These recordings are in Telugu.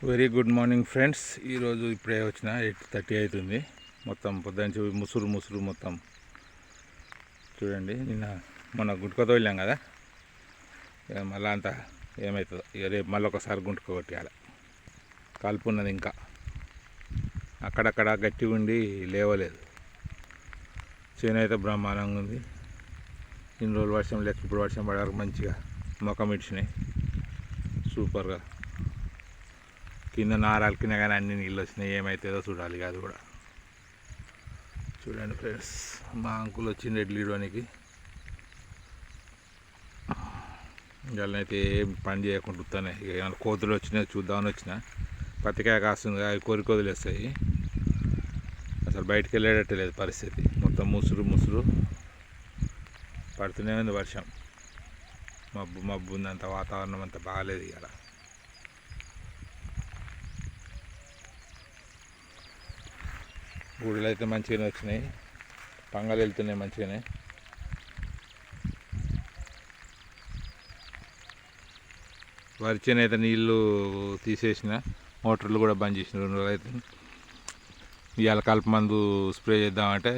Very good morning friends. ఈరోజు ఇప్పుడే వచ్చిన 8:30 అవుతుంది. మొత్తం పొద్దుంచి ముసురు మొత్తం చూడండి. మొన్న గుంటుకతో వెళ్ళాం కదా, మళ్ళీ అంతా ఏమవుతుందో ఇక రేపు మళ్ళీ ఒకసారి గుంటుక కొట్టాలి. కలుపు ఉన్నది ఇంకా అక్కడక్కడ గట్టిగా ఉండి లేవలేదు. చేను అయితే బ్రహ్మాండంగా ఉంది. ఇన్ని రోజులు వర్షం లేక ఇప్పుడు వర్షం పడే వరకు మంచిగా మొఖం ఇచ్చినాయి సూపర్గా. కింద నారాలు కింద కానీ అన్ని నీళ్ళు వచ్చినాయి. ఏమవుతుందో చూడాలి. అది కూడా చూడండి ఫ్రెండ్స్. మా అంకుల్ వచ్చింది ఎడ్లు ఇవ్వడానికి. ఇవాళనైతే ఏం పని చేయకుండా ఇక ఏమైనా కోతులు వచ్చినాయి చూద్దామని వచ్చిన. పత్తికాయ కాస్తుంది, అవి కోరి వదిలేస్తాయి. అసలు బయటికి వెళ్ళేటట్టు లేదు పరిస్థితి. మొత్తం ముసురు పడుతూనే ఉంది వర్షం. మబ్బు ఉందంత, వాతావరణం అంతా బాగాలేదు ఇవాళ. గుడిలో అయితే మంచిగానే వచ్చినాయి, పంగలు వెళ్తున్నాయి మంచిగానే. వరి చేను అయితే నీళ్ళు తీసేసిన, మోటార్లు కూడా బంద్ చేసిన 2 రోజులు అయితే. ఇవాళ కలుపు మందు స్ప్రే చేద్దామంటే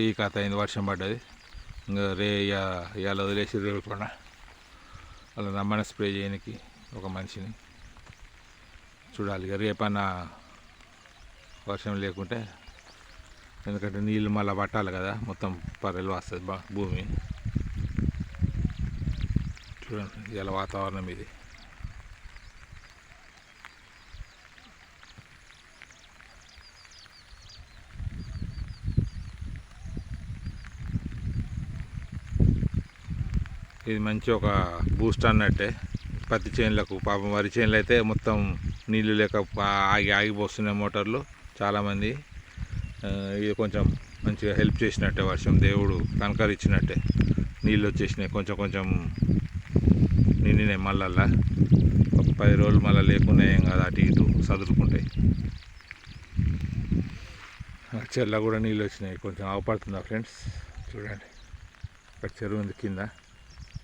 ఈ కథ అయింది, వర్షం పడ్డది. ఇంకా ఇవాళ వదిలేసి రేపకుండా అలా రమ్మని స్ప్రే చేయడానికి ఒక మనిషిని చూడాలి. ఇక రేపన్నా వర్షం లేకుంటే, ఎందుకంటే నీళ్ళు మళ్ళీ పట్టాలి కదా, మొత్తం పర్రెలు వస్తుంది భూమి. చూడండి ఇలా వాతావరణం ఇది. ఇది మంచి ఒక బూస్ట్ అన్నట్టే పత్తి చేనులకు. పాపం వరి చేనులు అయితే మొత్తం నీళ్ళు లేక ఆగిపోస్తున్నాయి మోటార్లు. చాలామంది ఇది కొంచెం మంచిగా హెల్ప్ చేసినట్టే, వర్షం దేవుడు కనకరిచ్చినట్టే. నీళ్ళు వచ్చేసినాయి, కొంచెం నిండినాయి. మళ్ళా ఒక 10 రోజులు మళ్ళీ లేకుండా ఏం కాదు, అటు ఇటు సదురుకుంటాయి. చెల్ల కూడా నీళ్ళు వచ్చినాయి, కొంచెం అవపడుతుందా ఫ్రెండ్స్. చూడండి ఇక్కడ చెరువు ఉంది కింద,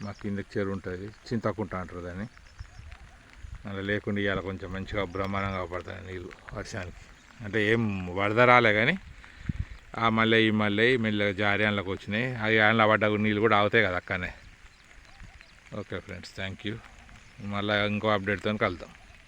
మా కిందకి చెరువు ఉంటుంది, చింతకుంట అంటారు దాన్ని. అలా లేకుండా ఇవాళ కొంచెం మంచిగా బ్రహ్మాండంగా అవపడతాయి నీళ్ళు వర్షానికి. అంటే ఏం వరద రాలే కానీ ఆ మళ్ళీ ఈ మళ్ళీ మెల్లగా జారి అందులోకి వచ్చినాయి. అవి అందులో పడ్డ నీళ్ళు కూడా అవుతాయి కదా అక్కనే. Okay friends, thank you. మళ్ళీ ఇంకో అప్డేట్తో కలుద్దాం.